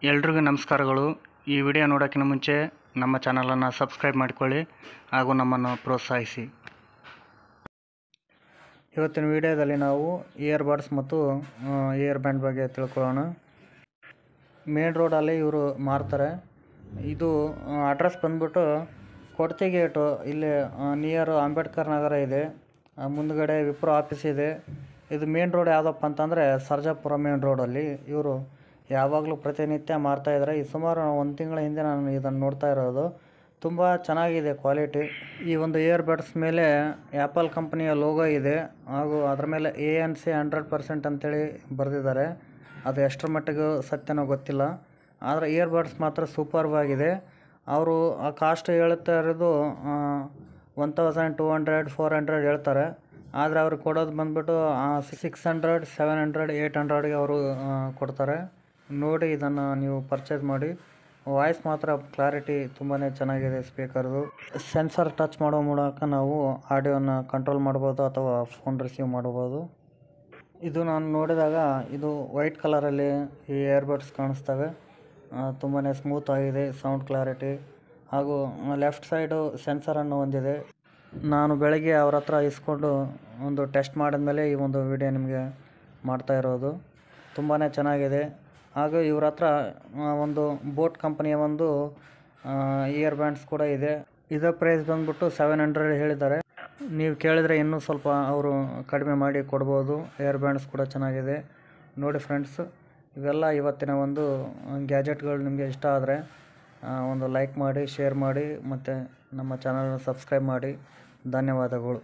ಎಲ್ರಿಗೂ ನಮಸ್ಕಾರಗಳು. ಈ ವಿಡಿಯೋ ನೋಡೋಕ್ಕಿಂತ ಮುಂಚೆ ನಮ್ಮ ಚಾನಲನ್ನು ಸಬ್ಸ್ಕ್ರೈಬ್ ಮಾಡಿಕೊಳ್ಳಿ ಹಾಗೂ ನಮ್ಮನ್ನು ಪ್ರೋತ್ಸಾಹಿಸಿ. ಇವತ್ತಿನ ವಿಡಿಯೋದಲ್ಲಿ ನಾವು ಇಯರ್ಬಡ್ಸ್ ಮತ್ತು ಇಯರ್ ಬ್ಯಾಂಡ್ ಬಗ್ಗೆ ತಿಳ್ಕೊಳ್ಳೋಣ. ಮೇನ್ ರೋಡಲ್ಲಿ ಇವರು ಮಾರ್ತಾರೆ. ಇದು ಅಡ್ರೆಸ್ ಬಂದ್ಬಿಟ್ಟು ಕೊಡ್ತಿ ಗೇಟು, ಇಲ್ಲಿ ನಿಯರ್ ಅಂಬೇಡ್ಕರ್ ನಗರ ಇದೆ. ಮುಂದ್ಗಡೆ ವಿಪ್ರೋ ಆಫೀಸ್ ಇದೆ. ಇದು ಮೇನ್ ರೋಡ್ ಯಾವುದಪ್ಪ ಅಂತಂದರೆ ಸರ್ಜಾಪುರ ಮೇನ್ ರೋಡಲ್ಲಿ ಇವರು ಯಾವಾಗಲೂ ಪ್ರತಿನಿತ್ಯ ಮಾರ್ತಾಯಿದ್ದಾರೆ. ಈ ಸುಮಾರು 1 ತಿಂಗಳ ಹಿಂದೆ ನಾನು ಇದನ್ನು ನೋಡ್ತಾ ಇರೋದು. ತುಂಬ ಚೆನ್ನಾಗಿದೆ ಕ್ವಾಲಿಟಿ. ಈ ಒಂದು ಇಯರ್ಬಡ್ಸ್ ಮೇಲೆ ಆ್ಯಪಲ್ ಕಂಪನಿಯ ಲೋಗೋ ಇದೆ ಹಾಗೂ ಅದರ ಮೇಲೆ ANC 100% ಅಂತೇಳಿ ಬರೆದಿದ್ದಾರೆ. ಅದು ಎಷ್ಟರ ಮಟ್ಟಿಗೆ ಸತ್ಯನೋ ಗೊತ್ತಿಲ್ಲ, ಆದರೆ ಇಯರ್ಬಡ್ಸ್ ಮಾತ್ರ ಸೂಪರ್ವಾಗಿದೆ. ಅವರು ಆ ಕಾಸ್ಟ್ ಹೇಳ್ತಾ ಇರೋದು 1200 400 ಹೇಳ್ತಾರೆ, ಆದರೆ ಅವ್ರಿಗೆ ಕೊಡೋದು ಬಂದುಬಿಟ್ಟು 600 700 800ಗೆ ಅವರು ಕೊಡ್ತಾರೆ. ನೋಡಿ ಇದನ್ನು ನೀವು ಪರ್ಚೇಸ್ ಮಾಡಿ. ವಾಯ್ಸ್ ಮಾತ್ರ ಕ್ಲಾರಿಟಿ ತುಂಬಾ ಚೆನ್ನಾಗಿದೆ. ಸ್ಪೀಕರ್ದು ಸೆನ್ಸರ್ ಟಚ್ ಮಾಡೋ ಮೂಲಕ ನಾವು ಆಡಿಯೋನ ಕಂಟ್ರೋಲ್ ಮಾಡ್ಬೋದು ಅಥವಾ ಫೋನ್ ರಿಸೀವ್ ಮಾಡ್ಬೋದು. ಇದು ನಾನು ನೋಡಿದಾಗ ಇದು ವೈಟ್ ಕಲರಲ್ಲಿ ಈ ಇಯರ್ಬಡ್ಸ್ ಕಾಣಿಸ್ತವೆ. ತುಂಬಾ ಸ್ಮೂತ್ ಆಗಿದೆ ಸೌಂಡ್ ಕ್ಲಾರಿಟಿ, ಹಾಗೂ ಲೆಫ್ಟ್ ಸೈಡು ಸೆನ್ಸರನ್ನು ಹೊಂದಿದೆ. ನಾನು ಬೆಳಗ್ಗೆ ಅವ್ರ ಹತ್ರ ಇಸ್ಕೊಂಡು ಒಂದು ಟೆಸ್ಟ್ ಮಾಡಿದ್ಮೇಲೆ ಈ ಒಂದು ವಿಡಿಯೋ ನಿಮಗೆ ಮಾಡ್ತಾ ಇರೋದು. ತುಂಬಾ ಚೆನ್ನಾಗಿದೆ. ಹಾಗೂ ಇವ್ರ ಹತ್ರ ಒಂದು ಬೋಟ್ ಕಂಪನಿಯ ಒಂದು ಇಯರ್ ಬ್ಯಾಂಡ್ಸ್ ಕೂಡ ಇದೆ. ಇದರ ಪ್ರೈಸ್ ಬಂದ್ಬಿಟ್ಟು 700 ಹೇಳಿದ್ದಾರೆ. ನೀವು ಕೇಳಿದರೆ ಇನ್ನೂ ಸ್ವಲ್ಪ ಅವರು ಕಡಿಮೆ ಮಾಡಿ ಕೊಡ್ಬೋದು. ಇಯರ್ ಬ್ಯಾಂಡ್ಸ್ ಕೂಡ ಚೆನ್ನಾಗಿದೆ. ನೋಡಿ ಫ್ರೆಂಡ್ಸ್, ಇವೆಲ್ಲ ಇವತ್ತಿನ ಒಂದು ಗ್ಯಾಜೆಟ್ಗಳು ನಿಮಗೆ ಇಷ್ಟ ಆದರೆ ಒಂದು ಲೈಕ್ ಮಾಡಿ, ಶೇರ್ ಮಾಡಿ ಮತ್ತು ನಮ್ಮ ಚಾನಲ್ನ ಸಬ್ಸ್ಕ್ರೈಬ್ ಮಾಡಿ. ಧನ್ಯವಾದಗಳು.